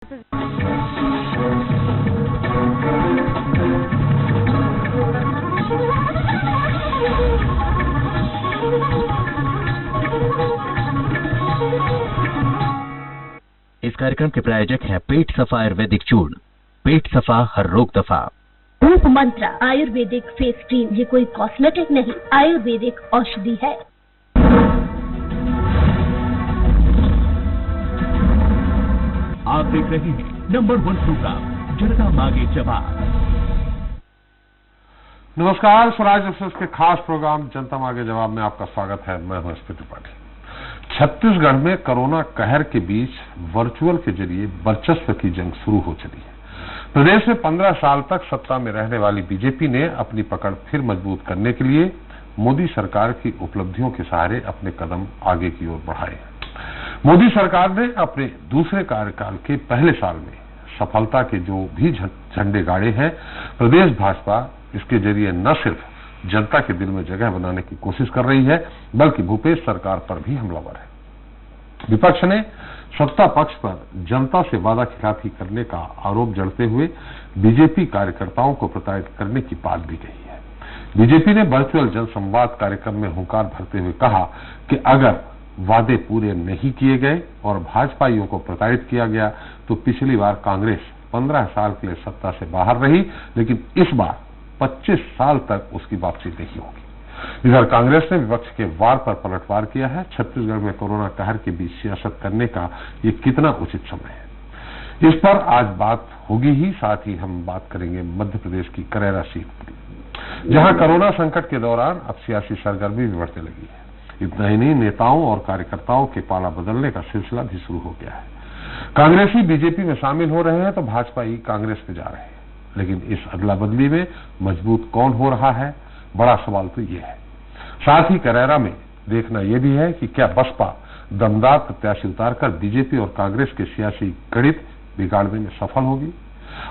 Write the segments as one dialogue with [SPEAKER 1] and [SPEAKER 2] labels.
[SPEAKER 1] इस कार्यक्रम के प्रायोजक हैं पेट सफा आयुर्वेदिक चूर्ण। पेट सफा, हर रोग दफा।
[SPEAKER 2] रूप मंत्र आयुर्वेदिक फेस क्रीम, ये कोई कॉस्मेटिक नहीं, आयुर्वेदिक औषधि है।
[SPEAKER 1] आप देख रहे हैं नंबर 1 प्रोग्राम जनता मांगे जवाब।
[SPEAKER 3] नमस्कार, स्वराज एक्सप्रेस के खास प्रोग्राम जनता मांगे जवाब में आपका स्वागत है। मैं हूं एसपी त्रिपाठी। छत्तीसगढ़ में कोरोना कहर के बीच वर्चुअल के जरिए वर्चस्व की जंग शुरू हो चली है। प्रदेश में 15 साल तक सत्ता में रहने वाली बीजेपी ने अपनी पकड़ फिर मजबूत करने के लिए मोदी सरकार की उपलब्धियों के सहारे अपने कदम आगे की ओर बढ़ाए हैं। मोदी सरकार ने अपने दूसरे कार्यकाल के पहले साल में सफलता के जो भी झंडे गाड़े हैं, प्रदेश भाजपा इसके जरिए न सिर्फ जनता के दिल में जगह बनाने की कोशिश कर रही है, बल्कि भूपेश सरकार पर भी हमलावर है। विपक्ष ने सत्ता पक्ष पर जनता से वादा खिलाफी करने का आरोप जड़ते हुए बीजेपी कार्यकर्ताओं को प्रताड़ित करने की बात भी कही है। बीजेपी ने वर्चुअल जनसंवाद कार्यक्रम में हुंकार भरते हुए कहा कि अगर वादे पूरे नहीं किए गए और भाजपाइयों को प्रताड़ित किया गया तो पिछली बार कांग्रेस 15 साल के लिए सत्ता से बाहर रही, लेकिन इस बार 25 साल तक उसकी वापसी नहीं होगी। इधर कांग्रेस ने विपक्ष के वार पर पलटवार किया है। छत्तीसगढ़ में कोरोना कहर के बीच सियासत करने का ये कितना उचित समय है, इस पर आज बात होगी ही। साथ ही हम बात करेंगे मध्य प्रदेश की करेरा सीट की, जहां कोरोना संकट के दौरान अब सियासी सरगर्मी भी बढ़ने लगी है। इतना ही नहीं, नेताओं और कार्यकर्ताओं के पाला बदलने का सिलसिला भी शुरू हो गया है। कांग्रेसी बीजेपी में शामिल हो रहे हैं तो भाजपा ही कांग्रेस में जा रहे हैं, लेकिन इस अदला बदली में मजबूत कौन हो रहा है, बड़ा सवाल तो ये है। साथ ही करेरा में देखना यह भी है कि क्या बसपा दमदार प्रत्याशी उतारकर बीजेपी और कांग्रेस के सियासी गणित बिगाड़ने में सफल होगी।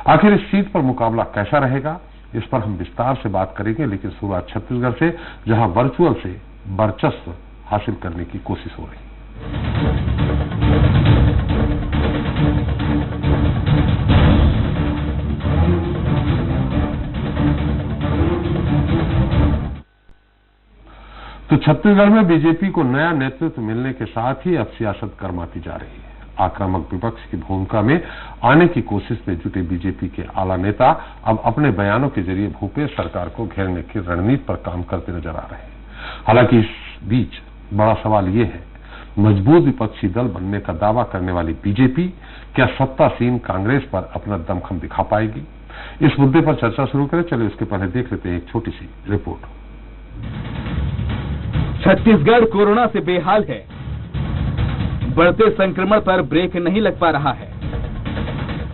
[SPEAKER 3] आखिर इस सीट पर मुकाबला कैसा रहेगा, इस पर हम विस्तार से बात करेंगे, लेकिन शुरुआत छत्तीसगढ़ से, जहां वर्चुअल से वर्चस्व हासिल करने की कोशिश हो रही है। तो छत्तीसगढ़ में बीजेपी को नया नेतृत्व मिलने के साथ ही अब सियासत गर्माती जा रही है। आक्रामक विपक्ष की भूमिका में आने की कोशिश में जुटे बीजेपी के आला नेता अब अपने बयानों के जरिए भूपेश सरकार को घेरने की रणनीति पर काम करते नजर आ रहे हैं। हालांकि इस बीच बड़ा सवाल ये है, मजबूत विपक्षी दल बनने का दावा करने वाली बीजेपी क्या सत्तासीन कांग्रेस पर अपना दमखम दिखा पाएगी? इस मुद्दे पर चर्चा शुरू करें। चलिए इसके पहले देख लेते हैं एक छोटी सी रिपोर्ट।
[SPEAKER 4] छत्तीसगढ़ कोरोना से बेहाल है। बढ़ते संक्रमण पर ब्रेक नहीं लग पा रहा है।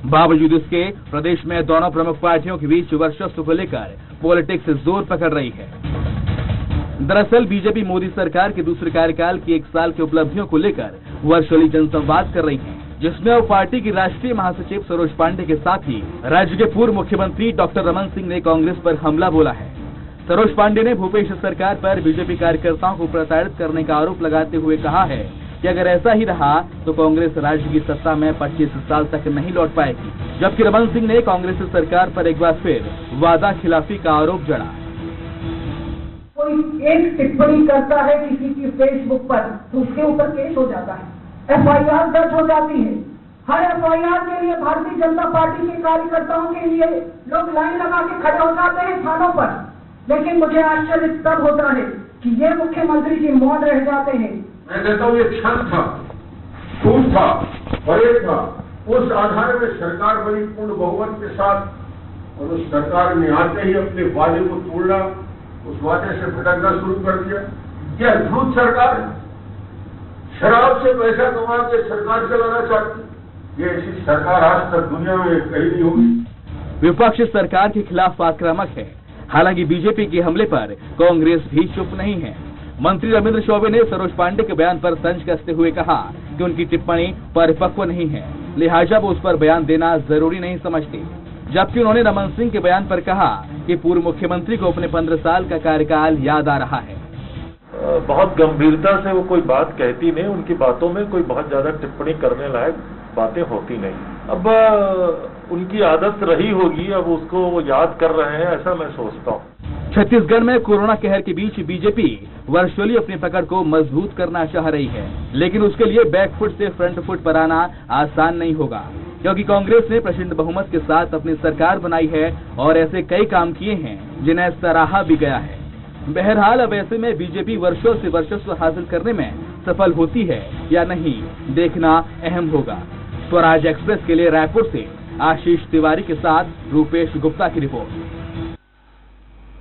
[SPEAKER 4] बावजूद इसके प्रदेश में दोनों प्रमुख पार्टियों के बीच वर्चस्व को लेकर पॉलिटिक्स जोर पकड़ रही है। दरअसल बीजेपी मोदी सरकार के दूसरे कार्यकाल की 1 साल की उपलब्धियों को लेकर वर्चुअली जनसंवाद कर रही है, जिसमें अब पार्टी की राष्ट्रीय महासचिव सरोज पांडे के साथ ही राज्य के पूर्व मुख्यमंत्री डॉक्टर रमन सिंह ने कांग्रेस पर हमला बोला है। सरोज पांडे ने भूपेश सरकार पर बीजेपी कार्यकर्ताओं को प्रताड़ित करने का आरोप लगाते हुए कहा है कि अगर ऐसा ही रहा तो कांग्रेस राज्य की सत्ता में 25 साल तक नहीं लौट पाएगी। जबकि रमन सिंह ने कांग्रेस सरकार पर एक बार फिर वादा खिलाफी का आरोप जड़ा।
[SPEAKER 5] कोई एक टिप्पणी करता है किसी की फेसबुक पर तो उसके ऊपर केस हो जाता है, FIR दर्ज हो जाती है। हर FIR के लिए भारतीय जनता पार्टी के कार्यकर्ताओं के लिए लोग लाइन लगा के खड़े हो जाते हैं थानों पर। लेकिन मुझे आश्चर्य तब होता है कि ये मुख्यमंत्री जी मौन रह जाते हैं।
[SPEAKER 6] मैं कहता हूँ ये क्षण था, खून था, परेड था, उस आधार में सरकार बनी पूर्ण बहुमत के साथ, और उस सरकार ने आते ही अपने वादे को तोड़ना, उस वादे से भटकना शुरू कर दिया। यह झूठ सरकार है, शराब से पैसा कमा के सरकार चलाना चाहती। ये ऐसी सरकार आज तक दुनिया में कहीं नहीं होगी।
[SPEAKER 4] विपक्ष सरकार के खिलाफ आक्रामक है। हालांकि बीजेपी के हमले पर कांग्रेस भी चुप नहीं है। मंत्री रविंद्र चौबे ने सरोज पांडे के बयान पर तंज कसते हुए कहा कि उनकी टिप्पणी परिपक्व नहीं है, लिहाजा वो उस पर बयान देना जरूरी नहीं समझते। जबकि उन्होंने रमन सिंह के बयान पर कहा कि पूर्व मुख्यमंत्री को अपने 15 साल का कार्यकाल याद आ रहा है।
[SPEAKER 7] बहुत गंभीरता से वो कोई बात कहती नहीं, उनकी बातों में कोई बहुत ज्यादा टिप्पणी करने लायक बातें होती नहीं। अब उनकी आदत रही होगी, अब उसको वो याद कर रहे हैं, ऐसा मैं सोचता हूँ।
[SPEAKER 4] छत्तीसगढ़ में कोरोना कहर के बीच बीजेपी वर्चुअली अपनी पकड़ को मजबूत करना चाह रही है, लेकिन उसके लिए बैकफुट से फ्रंट फुट पर आना आसान नहीं होगा, क्योंकि कांग्रेस ने प्रचंड बहुमत के साथ अपनी सरकार बनाई है और ऐसे कई काम किए हैं जिन्हें सराहा भी गया है। बहरहाल अब ऐसे में बीजेपी वर्षों से वर्चस्व हासिल करने में सफल होती है या नहीं, देखना अहम होगा। स्वराज एक्सप्रेस के लिए रायपुर से आशीष तिवारी के साथ रूपेश गुप्ता की रिपोर्ट।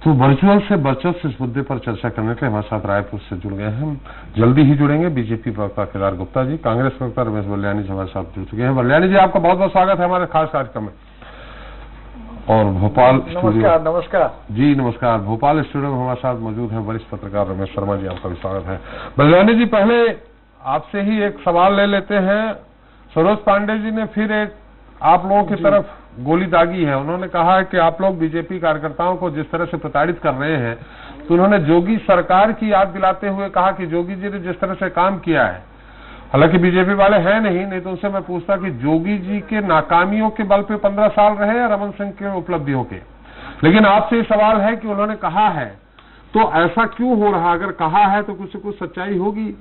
[SPEAKER 3] तो वर्चुअल से वर्चस्व इस मुद्दे पर चर्चा करने के लिए हमारे साथ रायपुर से जुड़ गए हैं। हम जल्दी ही जुड़ेंगे बीजेपी प्रवक्ता केदार गुप्ता जी, कांग्रेस प्रवक्ता रमेश बलियानी जी हमारे साथ जुड़ चुके हैं। बलियानी जी, आपका बहुत बहुत स्वागत है हमारे खास कार्यक्रम में। और भोपाल
[SPEAKER 8] नमस्कार
[SPEAKER 3] जी, नमस्कार। भोपाल स्टूडियो में हमारे साथ मौजूद हैं वरिष्ठ पत्रकार रमेश शर्मा जी, आपका भी स्वागत है। बलियानी जी, पहले आपसे ही एक सवाल ले लेते हैं। सरोज पांडे जी ने फिर एक आप लोगों की तरफ गोली दागी है। उन्होंने कहा है कि आप लोग बीजेपी कार्यकर्ताओं को जिस तरह से प्रताड़ित कर रहे हैं, तो उन्होंने जोगी सरकार की याद दिलाते हुए कहा कि जोगी जी ने जिस तरह से काम किया है, हालांकि बीजेपी वाले हैं नहीं तो उनसे मैं पूछता कि जोगी जी के नाकामियों के बल पे 15 साल रहे या रमन सिंह के उपलब्धियों के। लेकिन आपसे सवाल है कि उन्होंने कहा है तो ऐसा क्यों हो रहा? अगर कहा है तो कुछ से कुछ सच्चाई होगी।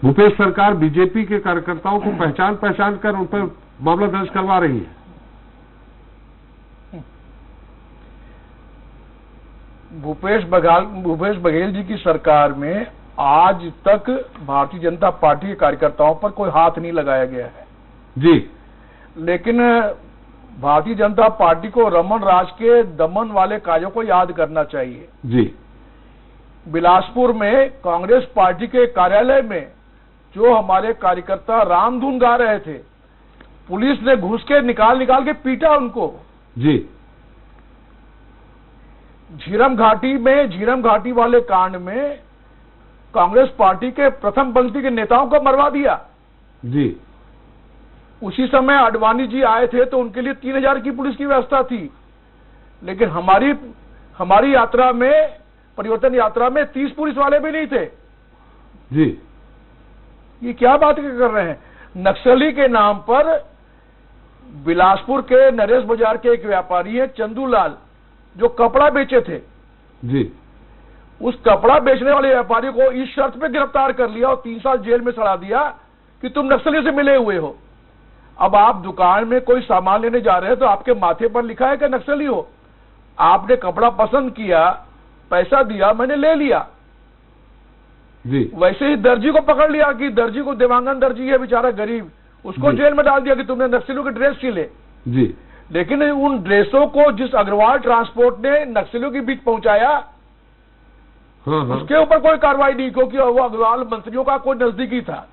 [SPEAKER 3] भूपेश सरकार बीजेपी के कार्यकर्ताओं को पहचान कर उन पर मामला दर्ज करवा रही है।
[SPEAKER 8] भूपेश बघेल जी की सरकार में आज तक भारतीय जनता पार्टी के कार्यकर्ताओं पर कोई हाथ नहीं लगाया गया है
[SPEAKER 3] जी।
[SPEAKER 8] लेकिन भारतीय जनता पार्टी को रमन राज के दमन वाले कार्यों को याद करना चाहिए
[SPEAKER 3] जी।
[SPEAKER 8] बिलासपुर में कांग्रेस पार्टी के कार्यालय में जो हमारे कार्यकर्ता रामधुन गा रहे थे, पुलिस ने घुस के निकाल के पीटा उनको
[SPEAKER 3] जी।
[SPEAKER 8] झीरम घाटी वाले कांड में कांग्रेस पार्टी के प्रथम पंक्ति के नेताओं को मरवा दिया
[SPEAKER 3] जी।
[SPEAKER 8] उसी समय आडवाणी जी आए थे तो उनके लिए 3000 की पुलिस की व्यवस्था थी, लेकिन हमारी यात्रा में, परिवर्तन यात्रा में 30 पुलिस वाले भी नहीं थे
[SPEAKER 3] जी।
[SPEAKER 8] ये क्या बात कर रहे हैं? नक्सली के नाम पर बिलासपुर के नरेश बाजार के एक व्यापारी है चंदूलाल, जो कपड़ा बेचे थे
[SPEAKER 3] जी।
[SPEAKER 8] उस कपड़ा बेचने वाले व्यापारी को इस शर्त पे गिरफ्तार कर लिया और 3 साल जेल में सड़ा दिया कि तुम नक्सली से मिले हुए हो। अब आप दुकान में कोई सामान लेने जा रहे हैं तो आपके माथे पर लिखा है कि नक्सली हो। आपने कपड़ा पसंद किया, पैसा दिया, मैंने ले लिया
[SPEAKER 3] जी।
[SPEAKER 8] वैसे ही दर्जी को पकड़ लिया कि दर्जी को, देवांगन दर्जी है बेचारा गरीब, उसको जेल में डाल दिया कि तुमने नक्सलियों के ड्रेस सिले
[SPEAKER 3] जी।
[SPEAKER 8] लेकिन उन ड्रेसों को जिस अग्रवाल ट्रांसपोर्ट ने नक्सलियों के बीच पहुंचाया, उसके ऊपर कोई कार्रवाई नहीं, क्योंकि वो अग्रवाल मंत्रियों का कोई नजदीकी था।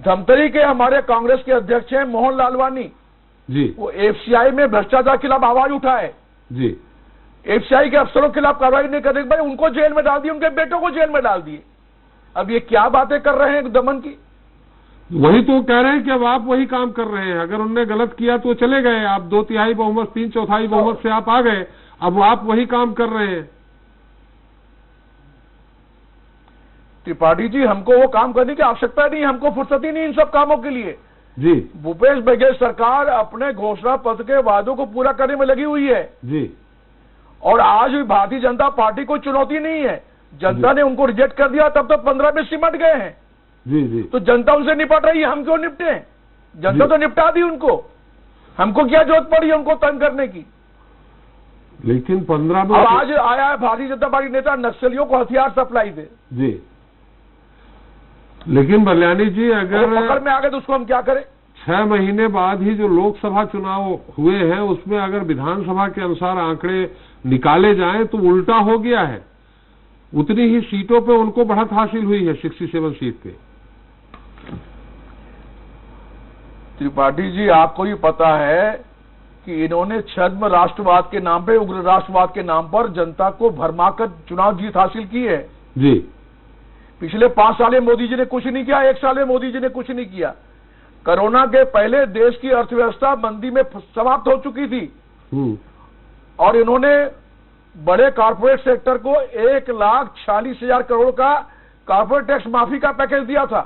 [SPEAKER 8] धमतरी के हमारे कांग्रेस के अध्यक्ष हैं मोहन लालवानी
[SPEAKER 3] जी।
[SPEAKER 8] वो एफसीआई में भ्रष्टाचार के खिलाफ आवाज उठाए
[SPEAKER 3] जी।
[SPEAKER 8] एफसीआई के अफसरों के खिलाफ कार्रवाई नहीं करने के बाद उनको जेल में डाल दिए, उनके बेटों को जेल में डाल दिए। अब ये क्या बातें कर रहे हैं दमन की?
[SPEAKER 3] वही तो कह रहे हैं कि अब आप वही काम कर रहे हैं। अगर उनने गलत किया तो चले गए, आप 2/3 बहुमत 3/4 बहुमत से आप आ गए, अब आप वही काम कर रहे हैं।
[SPEAKER 8] त्रिपाठी जी, हमको वो काम करने की आवश्यकता नहीं, हमको फुर्सत ही नहीं इन सब कामों के लिए
[SPEAKER 3] जी।
[SPEAKER 8] भूपेश बघेल सरकार अपने घोषणा पत्र के वादों को पूरा करने में लगी हुई है
[SPEAKER 3] जी।
[SPEAKER 8] और आज भी भारतीय जनता पार्टी को चुनौती नहीं है। जनता ने उनको रिजेक्ट कर दिया, तब तो 15 में सिमट गए हैं
[SPEAKER 3] जी जी।
[SPEAKER 8] तो जनता उनसे निपट रही है, हम क्यों निपटे? जनता तो निपटा दी उनको, हमको क्या जरूरत पड़ी उनको तंग करने की?
[SPEAKER 3] लेकिन 15 में
[SPEAKER 8] अब आज आया है भारतीय जनता पार्टी नेता नक्सलियों को हथियार सप्लाई दे
[SPEAKER 3] जी। लेकिन बलियानी जी, अगर
[SPEAKER 8] पकड़ में आ गए तो उसको हम क्या करें?
[SPEAKER 3] 6 महीने बाद ही जो लोकसभा चुनाव हुए हैं उसमें अगर विधानसभा के अनुसार आंकड़े निकाले जाएं तो उल्टा हो गया है। उतनी ही सीटों पे उनको बढ़त हासिल हुई है, 67 सीट पे।
[SPEAKER 8] त्रिपाठी जी, आपको भी पता है कि इन्होंने छद्म राष्ट्रवाद के नाम पे, उग्र राष्ट्रवाद के नाम पर जनता को भरमाकर चुनाव जीत हासिल की है
[SPEAKER 3] जी।
[SPEAKER 8] पिछले 5 साल में मोदी जी ने कुछ नहीं किया, 1 साल में मोदी जी ने कुछ नहीं किया। कोरोना के पहले देश की अर्थव्यवस्था मंदी में समाप्त हो चुकी थी और इन्होंने बड़े कॉर्पोरेट सेक्टर को 1,46,000 करोड़ का कॉर्पोरेट टैक्स माफी का पैकेज दिया था।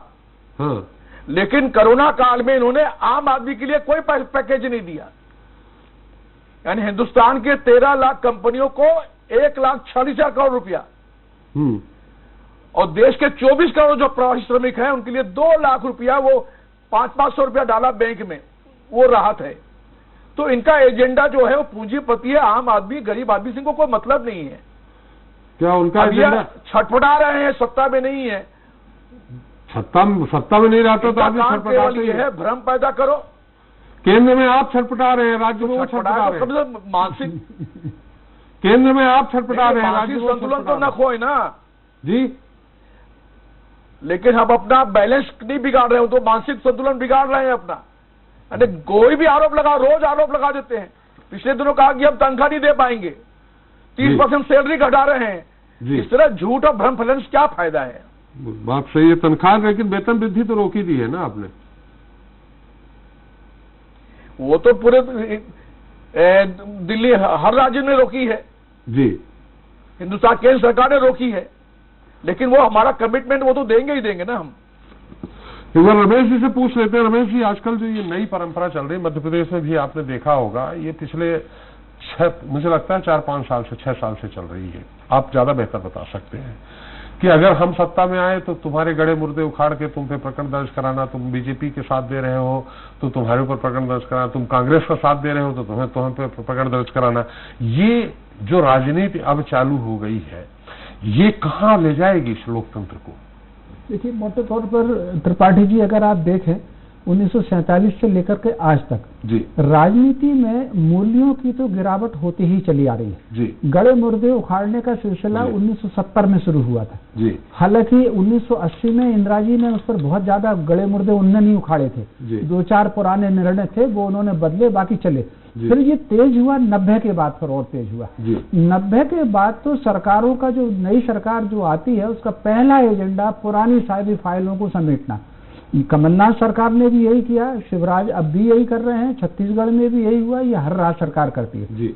[SPEAKER 8] लेकिन कोरोना काल में इन्होंने आम आदमी के लिए कोई पैकेज नहीं दिया। यानी हिंदुस्तान के 13 लाख कंपनियों को 1,40,000 करोड़ रुपया और देश के 24 करोड़ जो प्रवासी श्रमिक हैं उनके लिए 2 लाख रुपया, वो 500-500 रुपया डाला बैंक में, वो राहत है। तो इनका एजेंडा जो है वो पूंजीपति है, आम आदमी गरीब आदमी से इनको कोई मतलब नहीं है।
[SPEAKER 3] क्या उनका एजेंडा?
[SPEAKER 8] छटपटा रहे हैं, सत्ता में नहीं है।
[SPEAKER 3] सत्ता में नहीं रहता तो आदमी छटपटाते
[SPEAKER 8] है, भ्रम पैदा करो।
[SPEAKER 3] केंद्र में आप छटपटा रहे हैं, राज्य में वो छटपटा रहे हैं।
[SPEAKER 8] मानसिक
[SPEAKER 3] केंद्र में आप छटपटा रहे हैं, राज्य में
[SPEAKER 8] संतुलन तो न खोए ना
[SPEAKER 3] जी।
[SPEAKER 8] लेकिन हम अपना बैलेंस नहीं बिगाड़ रहे हो तो मानसिक संतुलन बिगाड़ रहे हैं अपना। यानी कोई भी आरोप लगा, रोज आरोप लगा देते हैं। पिछले दिनों कहा कि हम तनख्वाह नहीं दे पाएंगे, 30% सैलरी घटा रहे हैं। इस तरह झूठ और भ्रम फैलाने से क्या फायदा है?
[SPEAKER 3] बात सही है, तनख्वाह, लेकिन वेतन वृद्धि तो रोक ही दी है ना आपने।
[SPEAKER 8] वो तो पूरे दिल्ली हर राज्य ने रोकी है
[SPEAKER 3] जी,
[SPEAKER 8] हिंदुस्तान केंद्र सरकार ने रोकी है, लेकिन वो हमारा कमिटमेंट वो तो देंगे ही देंगे ना हम।
[SPEAKER 3] एक बार रमेश जी से पूछ लेते हैं। रमेश जी, आजकल जो ये नई परंपरा चल रही है मध्य प्रदेश में भी आपने देखा होगा, ये पिछले मुझे लगता है 4-5 साल से 6 साल से चल रही है, आप ज्यादा बेहतर बता सकते हैं, कि अगर हम सत्ता में आए तो तुम्हारे गड़े मुर्दे उखाड़ के तुम पे प्रकरण दर्ज कराना, तुम बीजेपी के साथ दे रहे हो तो तुम्हारे ऊपर प्रकरण दर्ज कराना, तुम कांग्रेस का साथ दे रहे हो तो तुम्हें पे प्रकरण दर्ज कराना। ये जो राजनीति अब चालू हो गई है, ये कहाँ ले जाएगी इस लोकतंत्र को?
[SPEAKER 9] देखिए, मोटे तौर पर त्रिपाठी जी, अगर आप देखें 1947 से लेकर के आज तक
[SPEAKER 3] जी
[SPEAKER 9] राजनीति में मूल्यों की तो गिरावट होती ही चली आ रही है
[SPEAKER 3] जी।
[SPEAKER 9] गड़े मुर्दे उखाड़ने का सिलसिला 1970 में शुरू हुआ था
[SPEAKER 3] जी।
[SPEAKER 9] हालांकि 1980 में इंदिरा जी ने उस पर बहुत ज्यादा गड़े मुर्दे उन्होंने नहीं उखाड़े थे, 2-4 पुराने निर्णय थे वो उन्होंने बदले, बाकी चले। फिर ये तेज हुआ 90 के बाद, फिर और तेज हुआ 90 के बाद। तो सरकारों का जो नई सरकार जो आती है उसका पहला एजेंडा पुरानी सारी फाइलों को समेटना। कमलनाथ सरकार ने भी यही किया, शिवराज अब भी यही कर रहे हैं, छत्तीसगढ़ में भी यही हुआ, ये हर राज्य सरकार करती है
[SPEAKER 3] जी।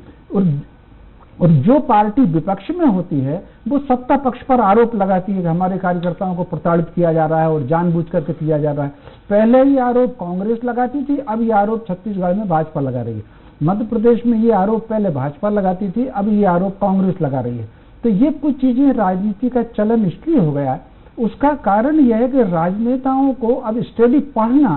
[SPEAKER 9] और जो पार्टी विपक्ष में होती है वो सत्ता पक्ष पर आरोप लगाती है कि हमारे कार्यकर्ताओं को प्रताड़ित किया जा रहा है और जानबूझ करके किया जा रहा है। पहले ये आरोप कांग्रेस लगाती थी, अब ये आरोप छत्तीसगढ़ में भाजपा लगा रही है। मध्य प्रदेश में ये आरोप पहले भाजपा लगाती थी, अब ये आरोप कांग्रेस लगा रही है। तो ये कुछ चीजें राजनीति का चलन इसलिए हो गया है, उसका कारण यह है कि राजनेताओं को अब स्टडी पढ़ना,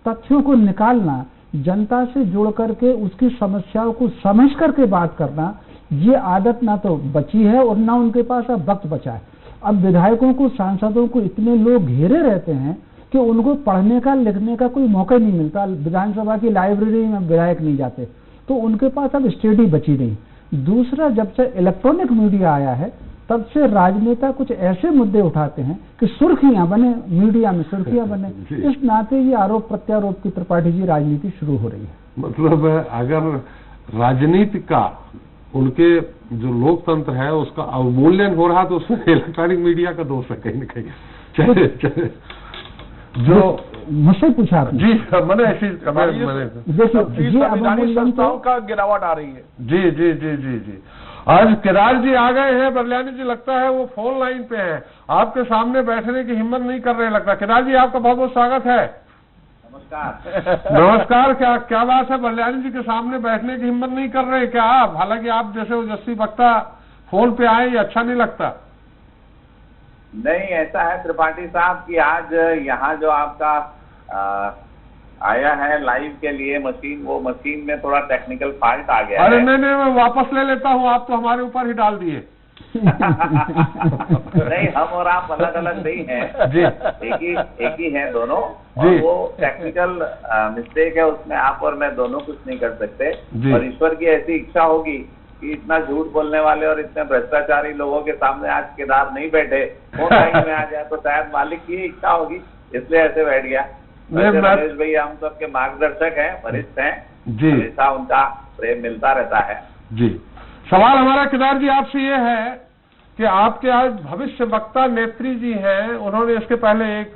[SPEAKER 9] तथ्यों को निकालना, जनता से जुड़ करके उसकी समस्याओं को समझ करके बात करना, ये आदत ना तो बची है और ना उनके पास अब वक्त बचा है। अब विधायकों को, सांसदों को इतने लोग घेरे रहते हैं कि उनको पढ़ने का, लिखने का कोई मौका नहीं मिलता। विधानसभा की लाइब्रेरी में विधायक नहीं जाते, तो उनके पास अब स्टडी बची नहीं। दूसरा, जब से इलेक्ट्रॉनिक मीडिया आया है तब से राजनेता कुछ ऐसे मुद्दे उठाते हैं कि सुर्खियां बने, मीडिया में सुर्खियां बने। इस नाते ये आरोप प्रत्यारोप की त्रिपाठी जी राजनीति शुरू हो रही है।
[SPEAKER 3] मतलब अगर राजनीति का, उनके जो लोकतंत्र है उसका अवमूल्यन हो रहा तो उसमें इलेक्ट्रॉनिक मीडिया का दोष है कहीं न कहीं। चले जो
[SPEAKER 9] मुझसे पूछा
[SPEAKER 3] जी, मैंने ऐसी
[SPEAKER 8] संस्थाओं का गिरावट आ रही है।
[SPEAKER 3] जी जी जी जी जी। आज केदार जी आ गए हैं, बरलानी जी लगता है वो फोन लाइन पे हैं, आपके सामने बैठने की हिम्मत नहीं कर रहे लगता। केदार जी, आपका बहुत बहुत स्वागत है।
[SPEAKER 6] नमस्कार।
[SPEAKER 3] नमस्कार। क्या बात है, बरलानी जी के सामने बैठने की हिम्मत नहीं कर रहे क्या आप? हालांकि आप जैसे ओजस्वी वक्ता फोन पे आए, ये अच्छा नहीं लगता।
[SPEAKER 6] नहीं, ऐसा है त्रिपाठी साहब कि आज यहाँ जो आपका आया है लाइव के लिए मशीन, वो मशीन में थोड़ा टेक्निकल फॉल्ट आ गया।
[SPEAKER 3] अरे नहीं, मैं वापस ले लेता हूँ, आप तो हमारे ऊपर ही डाल दिए।
[SPEAKER 6] नहीं, हम और आप अलग अलग नहीं हैं जी, एक ही हैं दोनों। और वो टेक्निकल मिस्टेक है, उसमें आप और मैं दोनों कुछ नहीं कर सकते। और ईश्वर की ऐसी इच्छा होगी कि इतना झूठ बोलने वाले और इतने भ्रष्टाचारी लोगों के सामने आज केदार नहीं बैठे, फोन लाइन में आ जाए, तो शायद मालिक की इच्छा होगी, इसलिए ऐसे बैठ गया। रमेश भैया हम सबके मार्गदर्शक हैं, वरिष्ठ हैं जी, हमेशा उनका प्रेम मिलता रहता है
[SPEAKER 3] जी। सवाल हमारा केदार जी आपसे ये है कि आपके आज भविष्य वक्ता नेत्री जी हैं, उन्होंने इसके पहले एक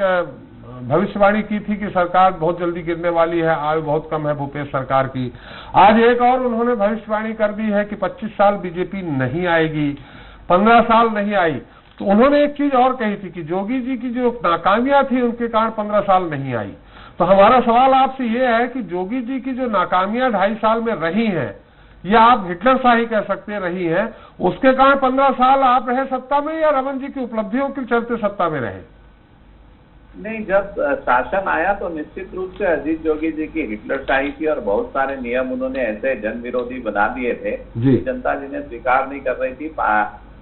[SPEAKER 3] भविष्यवाणी की थी कि सरकार बहुत जल्दी गिरने वाली है, आयु बहुत कम है भूपेश सरकार की। आज एक और उन्होंने भविष्यवाणी कर दी है कि 25 साल बीजेपी नहीं आएगी, 15 साल नहीं आई। तो उन्होंने एक चीज और कही थी कि जोगी जी की जो नाकामियां थी उनके कारण 15 साल नहीं आई। तो हमारा सवाल आपसे ये है कि जोगी जी की जो नाकामियां 2.5 साल में रही हैं, या आप हिटलर शाही कह सकते हैं रही हैं, उसके कारण 15 साल आप रहे सत्ता में, या रमन जी की उपलब्धियों के चलते सत्ता में रहे?
[SPEAKER 10] नहीं, जब शासन आया तो निश्चित रूप से अजीत जोगी जी की हिटलर शाही थी और बहुत सारे नियम उन्होंने ऐसे जन विरोधी बना दिए थे कि जनता जिन्हें स्वीकार नहीं कर रही थी।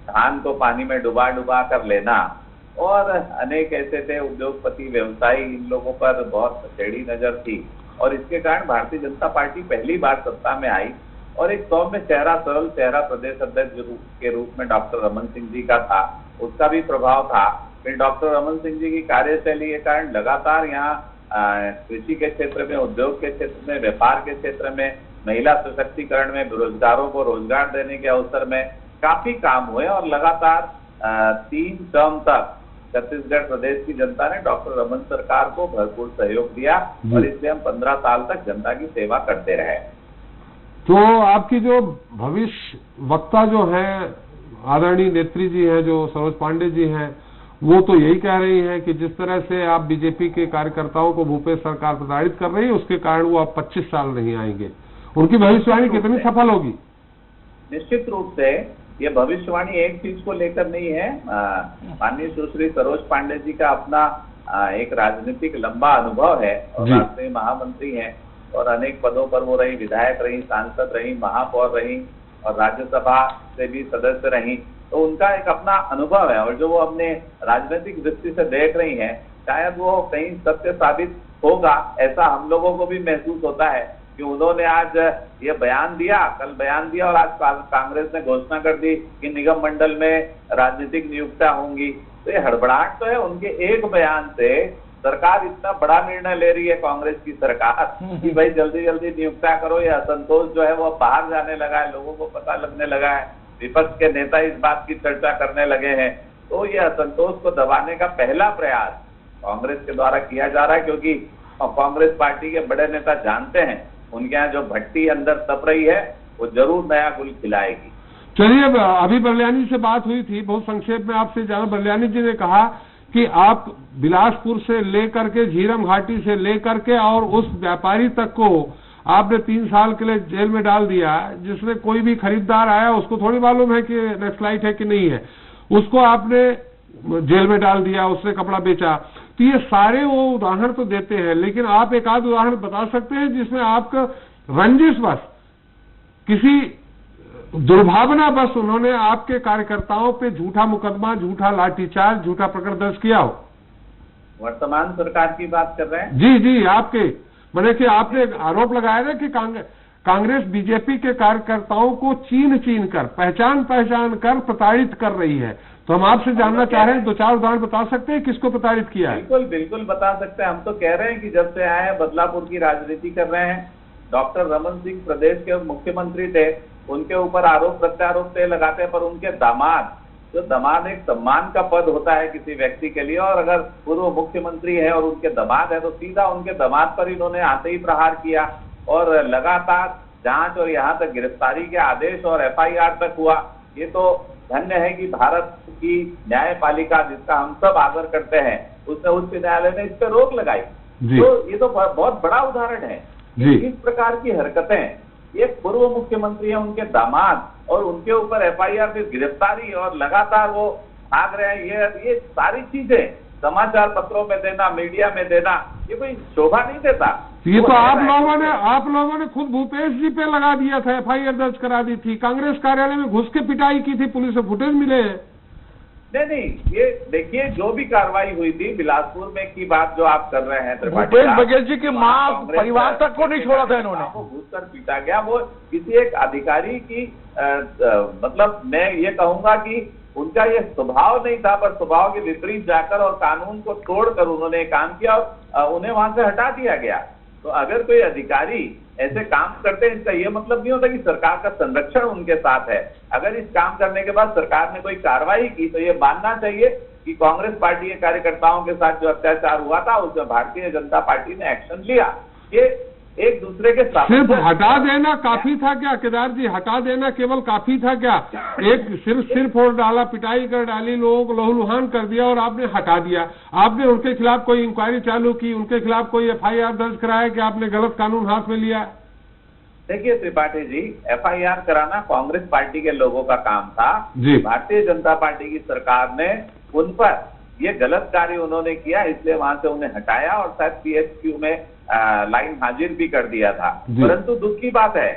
[SPEAKER 10] धान को पानी में डुबा डुबा कर लेना, और अनेक ऐसे थे उद्योगपति व्यवसायी, इन लोगों पर बहुत टेढ़ी नजर थी। और इसके कारण भारतीय जनता पार्टी पहली बार सत्ता में आई और एक सौम्य चेहरा, सरल चेहरा प्रदेश अध्यक्ष के रूप में डॉक्टर रमन सिंह जी का था, उसका भी प्रभाव था। फिर डॉक्टर रमन सिंह जी की कार्यशैली के कारण लगातार यहाँ कृषि के क्षेत्र में, उद्योग के क्षेत्र में, व्यापार के क्षेत्र में, महिला सशक्तिकरण में, बेरोजगारों को रोजगार देने के अवसर में काफी काम हुए और लगातार 3 टर्म तक छत्तीसगढ़ प्रदेश की जनता ने डॉक्टर रमन सरकार को भरपूर सहयोग दिया और इसलिए हम 15 साल तक जनता की सेवा करते रहे।
[SPEAKER 3] तो आपकी जो भविष्य वक्ता जो है आदरणीय नेत्री जी हैं, जो सरोज पांडे जी हैं, वो तो यही कह रही हैं कि जिस तरह से आप बीजेपी के कार्यकर्ताओं को भूपेश सरकार प्रताड़ित कर रही है, उसके कारण वो अब 25 साल नहीं आएंगे। उनकी भविष्यवाणी कितनी सफल होगी?
[SPEAKER 10] निश्चित रूप से ये भविष्यवाणी एक चीज को लेकर नहीं है। माननीय सुश्री सरोज पांडे जी का अपना एक राजनीतिक लंबा अनुभव है और राष्ट्रीय महामंत्री हैं और अनेक पदों पर वो रही, विधायक रही, सांसद रही, महापौर रही और राज्यसभा से भी सदस्य रही। तो उनका एक अपना अनुभव है और जो वो अपने राजनीतिक दृष्टि से देख रही हैं, शायद वो कहीं सत्य साबित होगा, ऐसा हम लोगों को भी महसूस होता है कि उन्होंने आज ये बयान दिया, कल बयान दिया और आज कांग्रेस ने घोषणा कर दी कि निगम मंडल में राजनीतिक नियुक्तियां होंगी। तो ये हड़बड़ाहट तो है, उनके एक बयान से सरकार इतना बड़ा निर्णय ले रही है, कांग्रेस की सरकार, कि भाई जल्दी जल्दी नियुक्तियां करो। ये असंतोष जो है वो बाहर जाने लगा है, लोगों को पता लगने लगा है, विपक्ष के नेता इस बात की चर्चा करने लगे हैं। तो ये असंतोष को दबाने का पहला प्रयास कांग्रेस के द्वारा किया जा रहा है, क्योंकि कांग्रेस पार्टी के बड़े नेता जानते हैं उनके यहाँ जो भट्टी अंदर तप रही है वो जरूर नया गुल खिलाएगी।
[SPEAKER 3] चलिए, अभी बलियानी से बात हुई थी, बहुत संक्षेप में आपसे जाना। बलियानी जी ने कहा कि आप बिलासपुर से लेकर के झीरम घाटी से लेकर के और उस व्यापारी तक को आपने 3 साल के लिए जेल में डाल दिया, जिसने कोई भी खरीदार आया उसको थोड़ी मालूम है कि नक्सलाइट है कि नहीं है, उसको आपने जेल में डाल दिया, उसने कपड़ा बेचा। तो ये सारे वो उदाहरण तो देते हैं, लेकिन आप एक आध उदाहरण बता सकते हैं जिसमें आपका रंजिश बस, किसी दुर्भावना बस उन्होंने आपके कार्यकर्ताओं पे झूठा मुकदमा, झूठा लाठीचार्ज, झूठा प्रकरण दर्ज किया हो?
[SPEAKER 10] वर्तमान सरकार की बात कर रहे हैं?
[SPEAKER 3] जी जी, आपके मैंने कि आपने आरोप लगाया ना कि कांग्रेस बीजेपी के कार्यकर्ताओं को चीन कर, पहचान कर प्रताड़ित कर रही है। तो हम आपसे जानना चाह रहे हैं, 2-4 उदाहरण बता सकते हैं किसको प्रताड़ित किया है?
[SPEAKER 10] बिल्कुल बिल्कुल बता सकते हैं। हम तो कह रहे हैं कि जब से आए हैं बदलापुर की राजनीति कर रहे हैं। डॉक्टर रमन सिंह प्रदेश के मुख्यमंत्री थे, उनके ऊपर आरोप प्रत्यारोप तय लगाते हैं, पर उनके दामाद, जो दामाद एक सम्मान का पद होता है किसी व्यक्ति के लिए, और अगर पूर्व मुख्यमंत्री है और उनके दामाद है तो सीधा उनके दामाद पर इन्होंने आते ही प्रहार किया और लगातार जांच और यहाँ तक गिरफ्तारी के आदेश और FIR तक हुआ। ये तो धन्य है कि भारत की न्यायपालिका, जिसका हम सब आदर करते हैं, उसने उच्च न्यायालय ने इस पर रोक लगाई। तो ये तो बहुत बड़ा उदाहरण है। इस प्रकार की हरकतें, एक पूर्व मुख्यमंत्री है, उनके दामाद और उनके ऊपर FIR फिर गिरफ्तारी और लगातार वो भाग रहे हैं, ये सारी चीजें समाचार पत्रों में देना, मीडिया में देना, ये कोई शोभा नहीं देता।
[SPEAKER 3] ये तो आप लोगों ने खुद भूपेश जी पे लगा दिया था, FIR दर्ज करा दी थी, कांग्रेस कार्यालय में घुस के पिटाई की थी, पुलिस से फुटेज मिले हैं।
[SPEAKER 10] नहीं, ये देखिए जो भी कार्रवाई हुई थी बिलासपुर में की बात जो आप कर रहे हैं,
[SPEAKER 8] भूपेश बघेल जी की मां, परिवार तक को नहीं छोड़ा था इन्होंने,
[SPEAKER 10] वो घुस कर पीटा गया। वो किसी एक अधिकारी की मतलब मैं ये कहूंगा कि उनका ये स्वभाव नहीं था, पर स्वभाव के विपरीत जाकर और कानून को तोड़कर उन्होंने काम किया और उन्हें वहां से हटा दिया गया। तो अगर कोई अधिकारी ऐसे काम करते हैं, इसका ये मतलब नहीं होता कि सरकार का संरक्षण उनके साथ है। अगर इस काम करने के बाद सरकार ने कोई कार्रवाई की तो ये मानना चाहिए कि कांग्रेस पार्टी के कार्यकर्ताओं के साथ जो अत्याचार हुआ था उसमें भारतीय जनता पार्टी ने एक्शन लिया। ये एक दूसरे के साथ
[SPEAKER 3] सिर्फ हटा देना काफी था क्या केदार जी? हटा देना केवल काफी था क्या? एक सिर्फ और डाला, पिटाई कर डाली, लोगों को लहूलुहान कर दिया और आपने हटा दिया। आपने उनके खिलाफ कोई इंक्वायरी चालू की, उनके खिलाफ कोई FIR दर्ज कराया कि आपने गलत कानून हाथ में लिया?
[SPEAKER 10] देखिए त्रिपाठी जी, FIR कराना कांग्रेस पार्टी के लोगों का काम था
[SPEAKER 3] जी।
[SPEAKER 10] भारतीय जनता पार्टी की सरकार ने उन पर ये गलत कार्य उन्होंने किया, इसलिए वहां से उन्हें हटाया और शायद PHQ में लाइन हाजिर भी कर दिया था। परंतु दुख की बात है,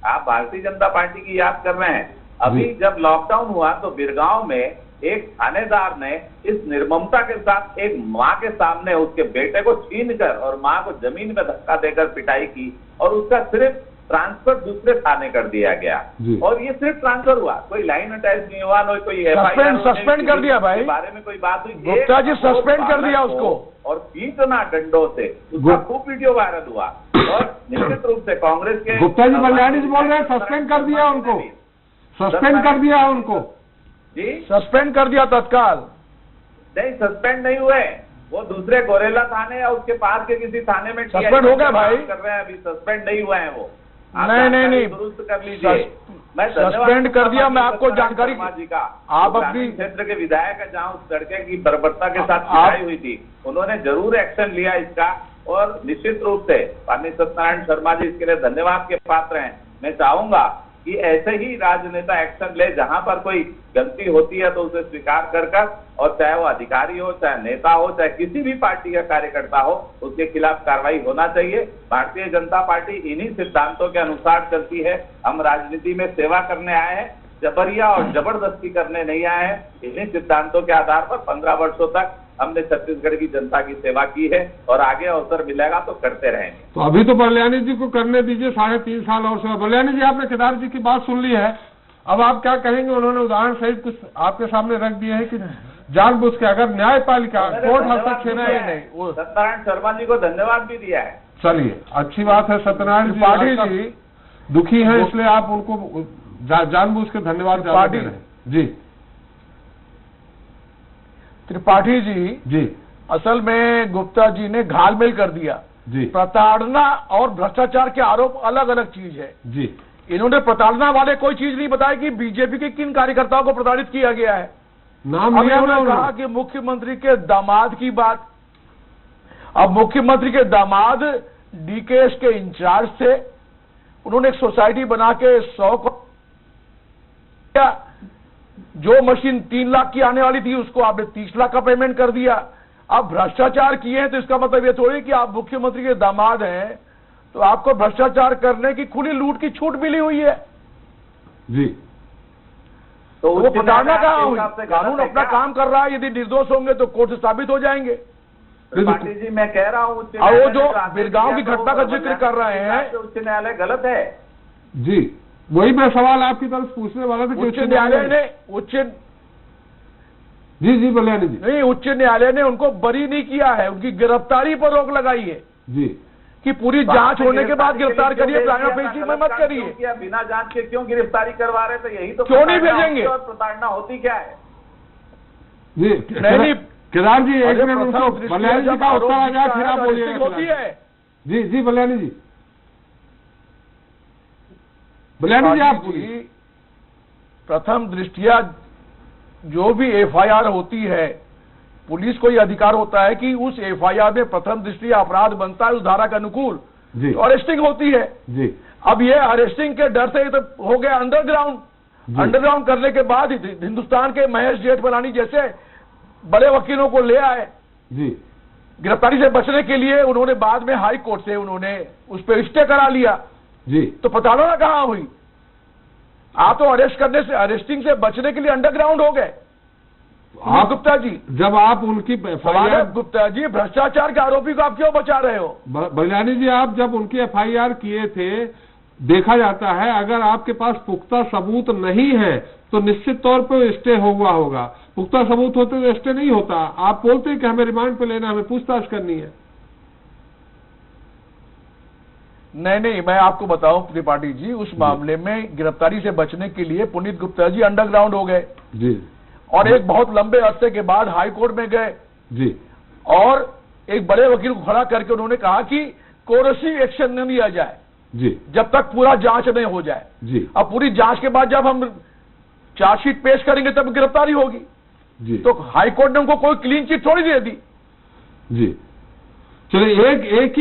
[SPEAKER 10] आप भारतीय जनता पार्टी की याद कर रहे हैं, अभी जब लॉकडाउन हुआ तो बिरगांव में एक थानेदार ने इस निर्ममता के साथ एक माँ के सामने उसके बेटे को छीनकर और माँ को जमीन में धक्का देकर पिटाई की और उसका सिर्फ ट्रांसफर दूसरे थाने कर दिया गया। और ये सिर्फ ट्रांसफर हुआ, कोई लाइन अटैच नहीं हुआ, कोई
[SPEAKER 8] सस्पेंड कर दिया भाई,
[SPEAKER 10] बारे में कोई बात हुई,
[SPEAKER 8] गुप्ता जी सस्पेंड कर दिया उसको
[SPEAKER 10] और पीटना डंडों से, उसका खूब वीडियो वायरल हुआ। और निश्चित रूप से कांग्रेस के
[SPEAKER 3] गुप्ता जी बलियानी जी बोल रहे हैं सस्पेंड कर दिया उनको, सस्पेंड कर दिया उनको
[SPEAKER 10] जी,
[SPEAKER 8] सस्पेंड कर दिया तत्काल।
[SPEAKER 10] नहीं, सस्पेंड नहीं हुए, वो दूसरे गोरेला थाने या उसके पास के किसी थाने में
[SPEAKER 8] सस्पेंड हो गया भाई,
[SPEAKER 10] कर रहे हैं, अभी सस्पेंड नहीं हुए हैं वो।
[SPEAKER 8] नहीं
[SPEAKER 10] दुरुस्त कर लीजिए। मैं
[SPEAKER 8] सस्पेंड कर दिया, मैं आपको जानकारी
[SPEAKER 10] जी का
[SPEAKER 8] आप अपनी
[SPEAKER 10] क्षेत्र के विधायक है जहाँ उस लड़के की बर्बरता के साथ पिटाई हुई थी, उन्होंने जरूर एक्शन लिया इसका और निश्चित रूप से पानी सत्यनारायण शर्मा जी इसके लिए धन्यवाद के पात्र हैं। मैं चाहूंगा कि ऐसे ही राजनेता एक्शन ले, जहां पर कोई गलती होती है तो उसे स्वीकार कर और चाहे वो अधिकारी हो, चाहे नेता हो, चाहे किसी भी पार्टी का कार्यकर्ता हो, उसके खिलाफ कार्रवाई होना चाहिए। भारतीय जनता पार्टी इन्हीं सिद्धांतों के अनुसार चलती है। हम राजनीति में सेवा करने आए हैं, जबरिया और जबरदस्ती करने नहीं आए हैं। इन्हीं सिद्धांतों के आधार पर 15 वर्षों तक हमने छत्तीसगढ़ की जनता की सेवा की है और आगे अवसर मिलेगा तो करते रहेंगे।
[SPEAKER 3] तो अभी तो बलियानी जी को करने दीजिए, 3.5 साल और सेवा। बलियानी जी, आपने केदार जी की बात सुन ली है, अब आप क्या कहेंगे? उन्होंने उदाहरण सहित कुछ आपके सामने रख दिए हैं कि जानबूझ के अगर न्यायपालिका कोर्ट हस्तक्षेप नहीं।
[SPEAKER 10] सत्यनारायण शर्मा जी को धन्यवाद भी दिया है।
[SPEAKER 3] चलिए, अच्छी बात है। सत्यनारायण जी
[SPEAKER 8] त्रिपाठी जी
[SPEAKER 3] दुखी हैं, इसलिए आप उनको जानबूझ के धन्यवाद दे रहे हैं। जी
[SPEAKER 8] त्रिपाठी जी असल में गुप्ता जी ने घालमेल कर दिया
[SPEAKER 3] जी।
[SPEAKER 8] प्रताड़ना और भ्रष्टाचार के आरोप अलग अलग चीज है
[SPEAKER 3] जी।
[SPEAKER 8] इन्होंने प्रताड़ना वाले कोई चीज नहीं बताया कि बीजेपी के किन कार्यकर्ताओं को प्रताड़ित किया गया है।
[SPEAKER 3] नाम लिया
[SPEAKER 8] उन्होंने कहा कि मुख्यमंत्री के दामाद की बात। अब मुख्यमंत्री के दामाद DKS के इंचार्ज थे, उन्होंने एक सोसाइटी बना के 100 जो मशीन 3 लाख की आने वाली थी उसको आपने 30 लाख का पेमेंट कर दिया। अब भ्रष्टाचार किए हैं तो इसका मतलब ये थोड़ी कि आप मुख्यमंत्री के दामाद हैं तो आपको भ्रष्टाचार करने की खुली लूट की छूट मिली हुई है जी। तो वो प्रताड़ना कहाँ हुई? कानून अपना काम कर रहा है, यदि निर्दोष होंगे तो कोर्ट से साबित हो जाएंगे।
[SPEAKER 10] त्रिपाठी जी, मैं कह रहा हूँ
[SPEAKER 8] और वो जो बिरगांव की घटना का जिक्र कर रहे हैं,
[SPEAKER 10] उच्च न्यायालय गलत है
[SPEAKER 3] जी। वही मैं सवाल आपकी तरफ पूछने वाला था।
[SPEAKER 8] उच्च न्यायालय ने
[SPEAKER 3] जी बलियानी जी,
[SPEAKER 8] नहीं, उच्च न्यायालय ने उनको बरी नहीं किया है, उनकी गिरफ्तारी पर रोक लगाई है
[SPEAKER 3] जी
[SPEAKER 8] कि पूरी जांच होने के बाद गिरफ्तार करिए, प्राइमा फेसी में मत करिए।
[SPEAKER 10] बिना जांच के क्यों गिरफ्तारी करवा रहे थे? यही तो
[SPEAKER 8] क्यों नहीं भेजेंगे?
[SPEAKER 10] और प्रताड़ना होती क्या है
[SPEAKER 3] जी?
[SPEAKER 8] नहीं
[SPEAKER 3] केदार जी, एक मिनट उनको बलियानी जी का उत्तर आ जाए फिर आप बोलिएगा।
[SPEAKER 8] होती है
[SPEAKER 3] जी बलियानी जी, बलियानी जी आप
[SPEAKER 8] प्रथम दृष्टिया जो भी FIR होती है, पुलिस को यह अधिकार होता है कि उस FIR में प्रथम दृष्टिया अपराध बनता है उस धारा के अनुकूल, तो अरेस्टिंग होती है जी। अब ये अरेस्टिंग के डर से तो हो गया अंडरग्राउंड करने के बाद हिंदुस्तान के महेश जेठमलानी जैसे बड़े वकीलों को ले आए जी गिरफ्तारी से बचने के लिए। उन्होंने बाद में हाई कोर्ट से उन्होंने उस पर स्टे करा लिया जी। तो प्रताड़ना कहां हुई? आप तो अरेस्ट करने से, अरेस्टिंग से बचने के लिए अंडरग्राउंड हो गए। आप गुप्ता जी,
[SPEAKER 3] जब आप उनकी
[SPEAKER 8] गुप्ता जी, भ्रष्टाचार के आरोपी को आप क्यों बचा रहे हो?
[SPEAKER 3] बलियानी जी, आप जब उनकी FIR किए थे, देखा जाता है अगर आपके पास पुख्ता सबूत नहीं है तो निश्चित तौर पर स्टे हुआ होगा। पुख्ता सबूत होते तो स्टे नहीं होता। आप बोलते हैं कि हमें रिमांड पे लेना, हमें पूछताछ करनी है।
[SPEAKER 8] नहीं, मैं आपको बताऊं त्रिपाठी जी, उस मामले में गिरफ्तारी से बचने के लिए पुनीत गुप्ता जी अंडरग्राउंड हो गए जी, और एक बहुत लंबे अरसे के बाद हाई कोर्ट में गए जी, और एक बड़े वकील को खड़ा करके उन्होंने कहा कि कोर्सिव एक्शन नहीं लिया जाए
[SPEAKER 3] जी
[SPEAKER 8] जब तक पूरा जांच नहीं हो जाए।
[SPEAKER 3] जी
[SPEAKER 8] अब पूरी जांच के बाद जब हम चार्जशीट पेश करेंगे तब गिरफ्तारी होगी।
[SPEAKER 3] जी
[SPEAKER 8] तो हाईकोर्ट ने उनको कोई क्लीन चिट थोड़ी दे दी।
[SPEAKER 3] जी चलिए, एक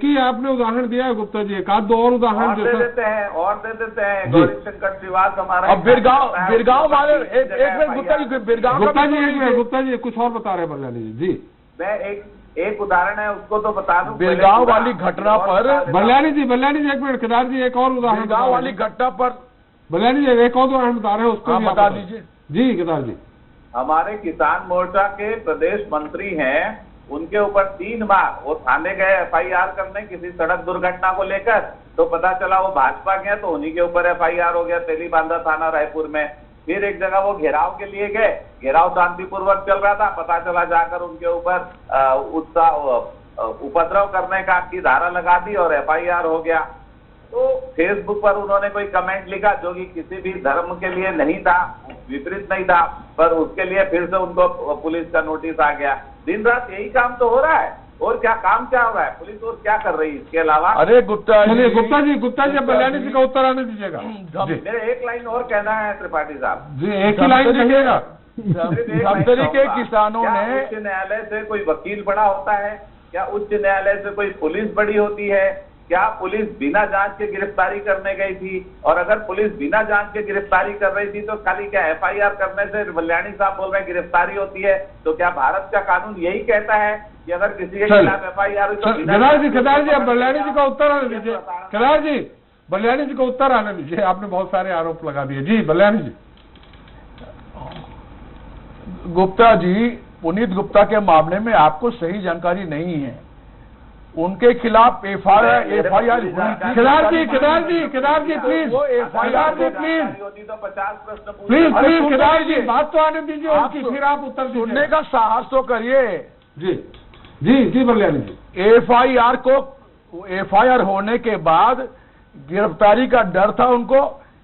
[SPEAKER 3] ही आपने उदाहरण दिया है गुप्ता जी, एक आध दो और उदाहरण
[SPEAKER 10] और दे देते हैं
[SPEAKER 3] जी।
[SPEAKER 10] गौरी शंकर श्रीवास हमारा
[SPEAKER 8] अब बिरगांव वाले एक मिनट गुप्ता जी, बिरगांव
[SPEAKER 3] गुप्ता जी कुछ और बता रहे हैं बल्लानी जी।
[SPEAKER 10] मैं एक उदाहरण है उसको तो बता दूं।
[SPEAKER 8] बिरगांव वाली घटना पर
[SPEAKER 3] बल्लानी जी एक मिनट, केदार जी एक और उदाहरण,
[SPEAKER 8] बिरगांव वाली घटना पर
[SPEAKER 3] बल्लानी जी एक और उदाहरण बता रहे हैं, उसको भी
[SPEAKER 8] बता दीजिए।
[SPEAKER 3] जी केदार जी।
[SPEAKER 10] हमारे किसान मोर्चा के प्रदेश मंत्री हैं, उनके ऊपर 3 बार वो थाने गए FIR करने किसी सड़क दुर्घटना को लेकर, तो पता चला वो भाजपा के हैं तो उन्हीं के ऊपर FIR हो गया, तेलीबांधा थाना रायपुर में। फिर एक जगह वो घेराव के लिए गए, घेराव शांतिपूर्वक चल रहा था, पता चला जाकर उनके ऊपर उपद्रव करने की धारा लगा दी और FIR हो गया। तो फेसबुक पर उन्होंने कोई कमेंट लिखा जो कि किसी भी धर्म के लिए नहीं था, विपरीत नहीं था, पर उसके लिए फिर से उनको पुलिस का नोटिस आ गया। दिन रात यही काम तो हो रहा है, और क्या काम क्या हो रहा है, पुलिस और क्या कर रही है इसके अलावा?
[SPEAKER 8] अरे गुप्ता जी
[SPEAKER 3] बल्लानी जी का उत्तर आने दीजिएगा।
[SPEAKER 10] मेरे एक लाइन और कहना है त्रिपाठी साहब
[SPEAKER 3] जी, एक ही लाइन कहिएगा।
[SPEAKER 8] धमतरी के किसानों ने,
[SPEAKER 10] उच्च न्यायालय से कोई वकील बड़ा होता है क्या? उच्च न्यायालय से कोई पुलिस बड़ी होती है क्या? पुलिस बिना जांच के गिरफ्तारी करने गई थी, और अगर पुलिस बिना जांच के गिरफ्तारी कर रही थी तो खाली क्या FIR करने से, बल्याणी साहब बोल रहे हैं, गिरफ्तारी होती है? तो क्या भारत का कानून यही कहता है कि अगर किसी के खिलाफ FIR हुई तो
[SPEAKER 3] केदार जी आप बल्याणी जी का उत्तर आने दीजिए। केदार जी बल्याणी जी का उत्तर आने दीजिए, आपने बहुत सारे आरोप लगा दिए। जी बल्याणी जी।
[SPEAKER 8] गुप्ता जी, पुनीत गुप्ता के मामले में आपको सही जानकारी नहीं है। उनके खिलाफ FIR
[SPEAKER 3] केदार जी प्लीज,
[SPEAKER 10] वो FIR
[SPEAKER 3] प्लीज केदार जी बात तो आने दीजिए उनकी, फिर आप उत्तर
[SPEAKER 8] सुनने का साहस तो करिए।
[SPEAKER 3] जी बल्ल्याणी जी।
[SPEAKER 8] FIR होने के बाद गिरफ्तारी का डर था उनको,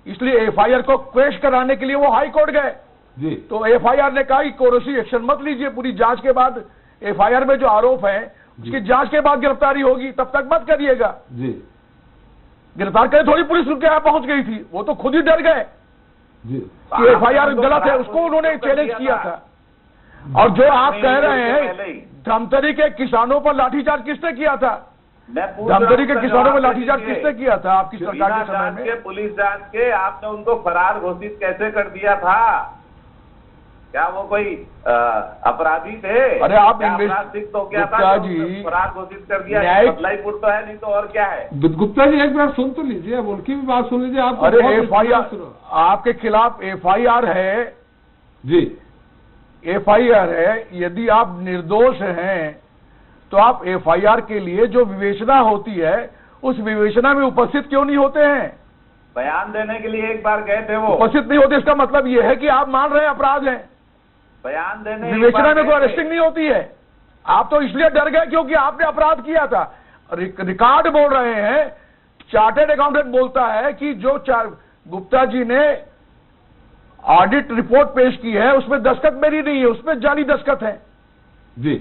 [SPEAKER 8] इसलिए FIR को क्वेश कराने के लिए वो हाई कोर्ट गए
[SPEAKER 3] जी।
[SPEAKER 8] तो FIR ने कहा कि कोर्सिव एक्शन मत लीजिए, पूरी जांच के बाद FIR में जो आरोप है उसकी जांच के बाद गिरफ्तारी होगी, तब तक मत करिएगा
[SPEAKER 3] जी।
[SPEAKER 8] गिरफ्तार करे थोड़ी पुलिस उनके यहाँ पहुंच गई थी, वो तो खुद ही डर गए
[SPEAKER 3] जी
[SPEAKER 8] कि FIR गलत है, उसको उन्होंने चैलेंज किया था। और जो आप कह रहे हैं धमतरी के किसानों पर लाठीचार्ज किसने किया था? धमतरी के किसानों पर लाठीचार्ज किसने किया था आपकी सरकार के समय में?
[SPEAKER 10] पुलिस जांच के आपने उनको फरार घोषित कैसे कर दिया था? क्या वो कोई अपराधी थे?
[SPEAKER 8] अरे आप
[SPEAKER 10] तो क्या था
[SPEAKER 8] जी,
[SPEAKER 10] फरार घोषित कर दिया? बदलाईपुर तो है नहीं तो और क्या है?
[SPEAKER 3] गुप्ता जी एक बार सुन तो लीजिए, अब उनकी भी बात सुन लीजिए। आप
[SPEAKER 8] अरे FIR आपके खिलाफ FIR है
[SPEAKER 3] जी,
[SPEAKER 8] FIR है। यदि आप निर्दोष हैं तो आप FIR के लिए जो विवेचना होती है उस विवेचना में उपस्थित क्यों नहीं होते हैं?
[SPEAKER 10] बयान देने के लिए एक बार गए थे वो,
[SPEAKER 8] उपस्थित नहीं होते, इसका मतलब यह है कि आप मान रहे हैं अपराध है।
[SPEAKER 10] बयान देने
[SPEAKER 8] विवेचना में कोई अरेस्टिंग नहीं होती है। आप तो इसलिए डर गए क्योंकि आपने अपराध किया था। रिकॉर्ड बोल रहे हैं, चार्टर्ड अकाउंटेंट बोलता है कि जो गुप्ता जी ने ऑडिट रिपोर्ट पेश की है उसमें दस्तखत मेरी नहीं है, उसमें जाली दस्तखत है
[SPEAKER 3] जी।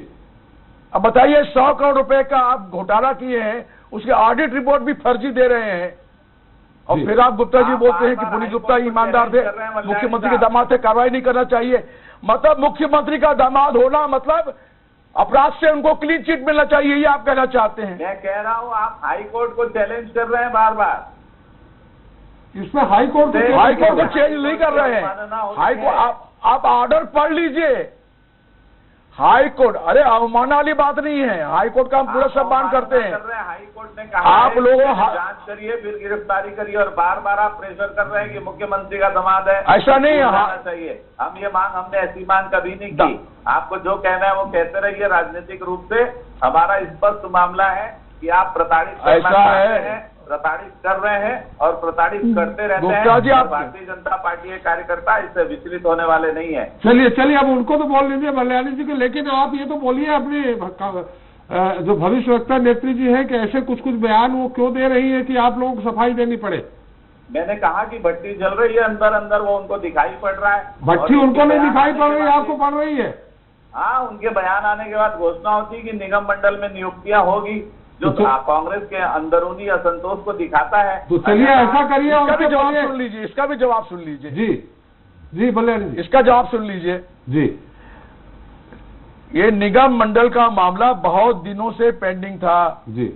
[SPEAKER 8] अब बताइए 100 करोड़ रुपए का आप घोटाला किए हैं, उसके ऑडिट रिपोर्ट भी फर्जी दे रहे हैं, और फिर आप गुप्ता जी बोलते हैं कि पुनीत गुप्ता ईमानदार थे, मुख्यमंत्री के दामाद थे, कार्रवाई नहीं करना चाहिए। मतलब मुख्यमंत्री का दामाद होना मतलब अपराध से उनको क्लीन चिट मिलना चाहिए, ये आप कहना चाहते हैं?
[SPEAKER 10] मैं कह रहा हूं आप हाई कोर्ट को चैलेंज कर रहे हैं बार बार।
[SPEAKER 3] इसमें हाई कोर्ट
[SPEAKER 8] को चेंज नहीं कर रहे हैं। हाई कोर्ट आप ऑर्डर पढ़ लीजिए। हाई कोर्ट, अरे अवमानना वाली बात नहीं है, हाई कोर्ट का हम पूरा सम्मान करते हैं।
[SPEAKER 10] हाई कोर्ट ने कहा
[SPEAKER 8] आप लोगों
[SPEAKER 10] जांच करिए फिर गिरफ्तारी करिए, और बार बार आप प्रेशर कर रहे हैं कि मुख्यमंत्री का दामाद है,
[SPEAKER 8] ऐसा नहीं
[SPEAKER 10] है चाहिए। हमने ऐसी मांग कभी नहीं की। आपको जो कहना है वो कहते रहिए। राजनीतिक रूप से हमारा स्पष्ट मामला है कि आप प्रताड़ित
[SPEAKER 8] ऐसा है,
[SPEAKER 10] प्रताड़ित कर रहे हैं और प्रताड़ित करते रहते हैं। भारतीय जनता पार्टी के कार्यकर्ता इससे विचलित होने वाले नहीं है।
[SPEAKER 3] चलिए अब उनको तो बोल लीजिए बल्याणी जी को, लेकिन आप ये तो बोलिए अपने जो भविष्य वक्ता नेत्री जी है कि ऐसे कुछ बयान वो क्यों दे रही है कि आप लोगों को सफाई देनी पड़े?
[SPEAKER 10] मैंने कहा कि भट्टी जल रही है अंदर अंदर, वो उनको दिखाई पड़ रहा है।
[SPEAKER 3] भट्टी उनको नहीं दिखाई पड़ रही है, आपको पड़ रही है।
[SPEAKER 10] हाँ, उनके बयान आने के बाद घोषणा होती है कि निगम मंडल में नियुक्तियां होगी, जो कांग्रेस के अंदरूनी असंतोष को दिखाता है।
[SPEAKER 3] तो चलिए ऐसा करिए,
[SPEAKER 8] इसका भी जवाब सुन लीजिए, इसका भी जवाब सुन लीजिए।
[SPEAKER 3] जी जी बल्याणी जी,
[SPEAKER 8] इसका जवाब सुन लीजिए
[SPEAKER 3] जी।
[SPEAKER 8] ये निगम मंडल का मामला बहुत दिनों से पेंडिंग था
[SPEAKER 3] जी।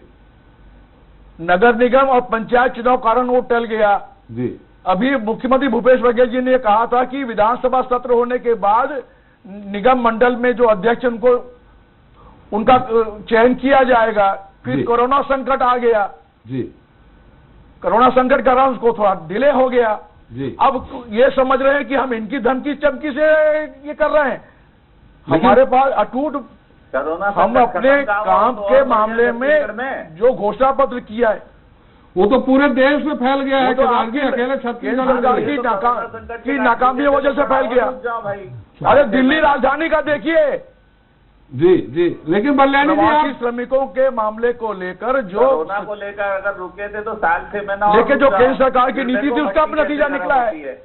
[SPEAKER 8] नगर निगम और पंचायत चुनाव कारण वो टल गया
[SPEAKER 3] जी।
[SPEAKER 8] अभी मुख्यमंत्री भूपेश बघेल जी ने कहा था कि विधानसभा सत्र होने के बाद निगम मंडल में जो अध्यक्ष उनका चयन किया जाएगा। फिर कोरोना संकट आ गया
[SPEAKER 3] जी।
[SPEAKER 8] कोरोना संकट के कारण उसको थोड़ा डिले हो गया
[SPEAKER 3] जी।
[SPEAKER 8] अब ये समझ रहे हैं कि हम इनकी धमकी चमकी से ये कर रहे हैं। हमारे पास अटूट हम अपने काम के मामले में जो घोषणा पत्र किया है
[SPEAKER 3] वो तो पूरे देश में फैल गया है।
[SPEAKER 8] तो आपकी अकेले छत्तीसगढ़ की नाकामी वजह से फैल गया। अरे दिल्ली राजधानी का देखिए।
[SPEAKER 3] जी जी। लेकिन बल्याणी जी आप
[SPEAKER 8] श्रमिकों के मामले को लेकर जो
[SPEAKER 10] कोरोना को लेकर अगर रुके थे तो साल 6 महीना,
[SPEAKER 8] लेकिन जो केंद्र सरकार की नीति थी उसका नतीजा निकला है।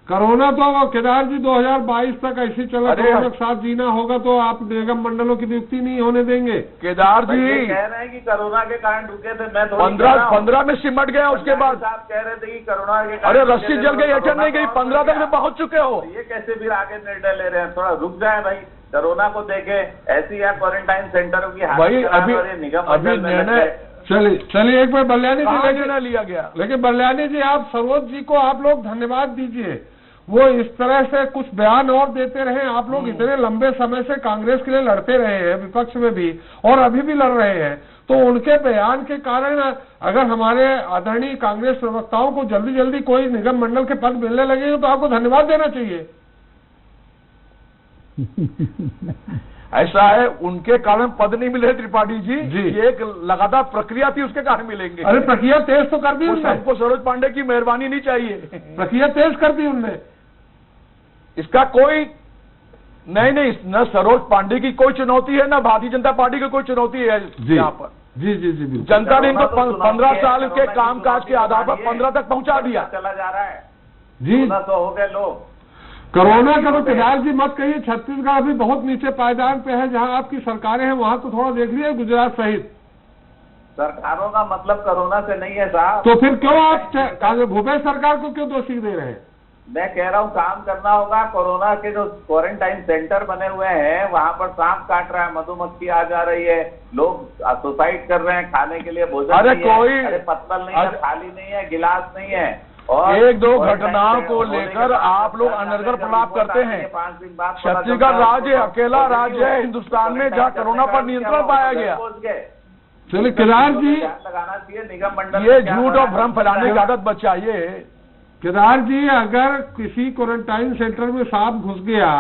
[SPEAKER 3] कोरोना तो केदार जी 2022 तक ऐसी चला, कोरोना के साथ जीना होगा तो आप निगम मंडलों की नियुक्ति नहीं होने देंगे।
[SPEAKER 8] केदार जी
[SPEAKER 10] कह रहे हैं कि कोरोना के कारण रुके थे, मैं
[SPEAKER 8] 15 में सिमट गया। उसके बाद
[SPEAKER 10] आप कह रहे थे कि कोरोना के कारण,
[SPEAKER 8] अरे रस्सी जल गई, अटक नहीं गई, 15 तक में पहुंच चुके हो।
[SPEAKER 10] ये कैसे फिर आगे निर्णय ले रहे हैं? थोड़ा रुक जाए भाई, कोरोना को देखे ऐसी या क्वारंटाइन सेंटरों की
[SPEAKER 8] भाई अभी निर्णय
[SPEAKER 3] चलिए एक बार बल्याणी जी
[SPEAKER 8] निर्णय लिया गया।
[SPEAKER 3] लेकिन बल्याणी जी आप सरोज जी को आप लोग धन्यवाद दीजिए, वो इस तरह से कुछ बयान और देते रहे। आप लोग इतने लंबे समय से कांग्रेस के लिए लड़ते रहे हैं, विपक्ष में भी और अभी भी लड़ रहे हैं, तो उनके बयान के कारण अगर हमारे आदरणीय कांग्रेस प्रवक्ताओं को जल्दी जल्दी कोई निगम मंडल के पद मिलने लगे तो आपको धन्यवाद देना चाहिए।
[SPEAKER 8] ऐसा है, उनके कारण पद नहीं मिले त्रिपाठी जी। ये एक लगातार प्रक्रिया थी, उसके कारण मिलेंगे।
[SPEAKER 3] अरे प्रक्रिया तेज तो कर दी उन्होंने।
[SPEAKER 8] हमको सरोज पांडे की मेहरबानी नहीं चाहिए,
[SPEAKER 3] प्रक्रिया तेज कर दी उनने।
[SPEAKER 8] इसका कोई नहीं, न सरोज पांडे की कोई चुनौती है, न भारतीय जनता पार्टी की कोई चुनौती है यहाँ पर।
[SPEAKER 3] जी जी जी।
[SPEAKER 8] जनता ने इनको 15 साल के कामकाज के आधार पर 15 तक पहुंचा दिया।
[SPEAKER 10] चला जा रहा है
[SPEAKER 3] जी।
[SPEAKER 10] 1600 हो गए लोग।
[SPEAKER 3] कोरोना का तो केदार जी मत कहिए, छत्तीसगढ़ अभी बहुत नीचे पायदान पे है। जहां आपकी सरकारें हैं वहां तो थोड़ा देख लीजिए, गुजरात सहित।
[SPEAKER 10] सरकारों का मतलब कोरोना से नहीं है साहब।
[SPEAKER 3] तो फिर क्यों आप भूपेश सरकार को क्यों दोषी दे रहे हैं?
[SPEAKER 10] मैं कह रहा हूँ काम करना होगा। कोरोना के जो क्वारंटाइन सेंटर बने हुए हैं वहां पर सांप काट रहा है, मधुमक्खी आ जा रही है, लोग सुसाइड कर रहे हैं, खाने के लिए भोजन नहीं है, अरे पत्तल नहीं है, थाली नहीं है, गिलास नहीं है। और
[SPEAKER 8] एक दो घटनाओं को लेकर आप लोग अनर्गल प्रलाप करते हैं।
[SPEAKER 10] 5 दिन बाद
[SPEAKER 8] छत्तीसगढ़ राज्य अकेला राज्य है हिंदुस्तान में जहाँ कोरोना पर नियंत्रण पाया गया।
[SPEAKER 3] चलिए केदार जी,
[SPEAKER 10] लगाना चाहिए निगम मंडल।
[SPEAKER 8] ये झूठ और भ्रम फैलाने की आदत बचाइए।
[SPEAKER 3] केदार जी, अगर किसी क्वारंटाइन सेंटर में सांप घुस गया,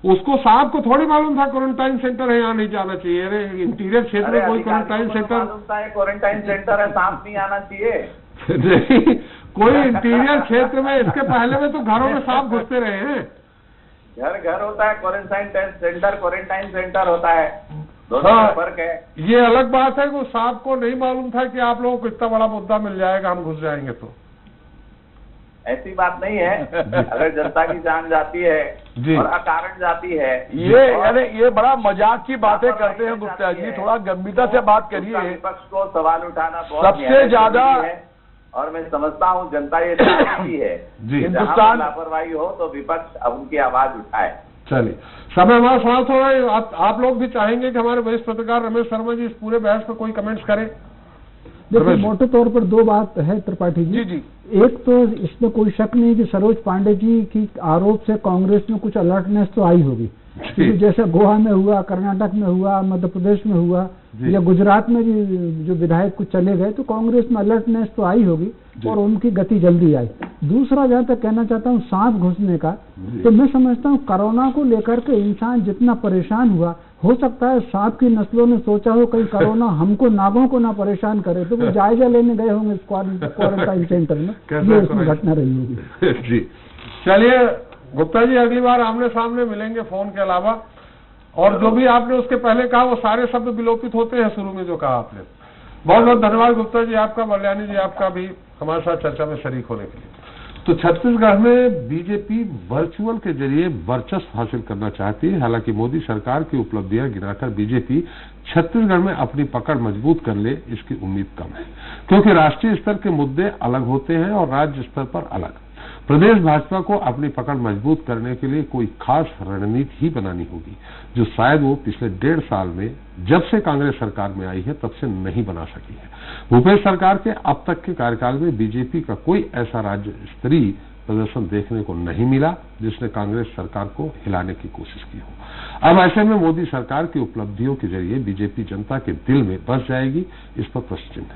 [SPEAKER 3] उसको सांप को थोड़ी मालूम था क्वारंटाइन सेंटर है, यहाँ नहीं जाना चाहिए। अरे इंटीरियर क्षेत्र में कोई क्वारंटाइन सेंटर,
[SPEAKER 10] क्वारंटाइन सेंटर है, सांप नहीं आना चाहिए।
[SPEAKER 3] नहीं, कोई इंटीरियर क्षेत्र में इसके पहले में तो घरों में सांप घुसते रहे हैं।
[SPEAKER 10] घर होता है, क्वारंटाइन सेंटर होता है, दोनों में फर्क है।
[SPEAKER 3] ये अलग बात है कि सांप को नहीं मालूम था कि आप लोगों को इतना बड़ा मुद्दा मिल जाएगा, हम घुस जाएंगे। तो
[SPEAKER 10] ऐसी बात नहीं है। अगर जनता की जान जाती है और अकारण जाती है,
[SPEAKER 8] ये बड़ा मजाक की बातें करते हैं गुप्ता जी, थोड़ा गंभीरता से बात करिए।
[SPEAKER 10] विपक्ष को सवाल उठाना बहुत
[SPEAKER 8] सबसे ज्यादा
[SPEAKER 10] है और मैं समझता हूँ जनता ये चाहती है हिंदुस्तान लापरवाही हो तो विपक्ष अब उनकी आवाज उठाए।
[SPEAKER 3] चलिए, समय हमारा समाप्त हो रहा है। आप लोग भी चाहेंगे कि हमारे वरिष्ठ पत्रकार रमेश शर्मा जी इस पूरे बहस पर कोई कमेंट्स करें?
[SPEAKER 9] देखिए, मोटे तौर पर दो बात है त्रिपाठी जी। एक तो इसमें कोई शक नहीं कि सरोज पांडे जी की आरोप से कांग्रेस में कुछ अलर्टनेस तो आई होगी, क्योंकि जैसे गोवा में हुआ, कर्नाटक में हुआ, मध्य प्रदेश में हुआ या गुजरात में भी जो विधायक कुछ चले गए, तो कांग्रेस में अलर्टनेस तो आई होगी और उनकी गति जल्दी आई। दूसरा जहाँ तक कहना चाहता हूँ सांप घुसने का, तो मैं समझता हूँ कोरोना को लेकर के इंसान जितना परेशान हुआ, हो सकता है सांप की नस्लों ने सोचा हो कहीं कोरोना हमको नागों को ना परेशान करे, तो वो जायजा लेने गए होंगे क्वारंटाइन सेंटर में, ये इसमें घटना रही होगी।
[SPEAKER 3] जी चलिए गुप्ता जी, अगली बार आमने सामने मिलेंगे फोन के अलावा, और जो भी आपने उसके पहले कहा वो सारे शब्द विलोपित होते हैं शुरू में जो कहा आपने। बहुत बहुत धन्यवाद गुप्ता जी आपका, बल्याणी जी आपका भी हमारे साथ चर्चा में शरीक होने के लिए। तो छत्तीसगढ़ में बीजेपी वर्चुअल के जरिए वर्चस्व हासिल करना चाहती है। हालांकि मोदी सरकार की उपलब्धियां गिनाकर बीजेपी छत्तीसगढ़ में अपनी पकड़ मजबूत कर ले, इसकी उम्मीद कम है, क्योंकि राष्ट्रीय स्तर के मुद्दे अलग होते हैं और राज्य स्तर पर अलग। प्रदेश भाजपा को अपनी पकड़ मजबूत करने के लिए कोई खास रणनीति ही बनानी होगी, जो शायद वो पिछले 1.5 साल में, जब से कांग्रेस सरकार में आई है, तब से नहीं बना सकी है। भूपेश सरकार के अब तक के कार्यकाल में बीजेपी का कोई ऐसा राज्य स्तरीय प्रदर्शन देखने को नहीं मिला जिसने कांग्रेस सरकार को हिलाने की कोशिश की हो। अब ऐसे में मोदी सरकार की उपलब्धियों के जरिए बीजेपी जनता के दिल में बस जाएगी, इस पर प्रश्न चिन्ह है।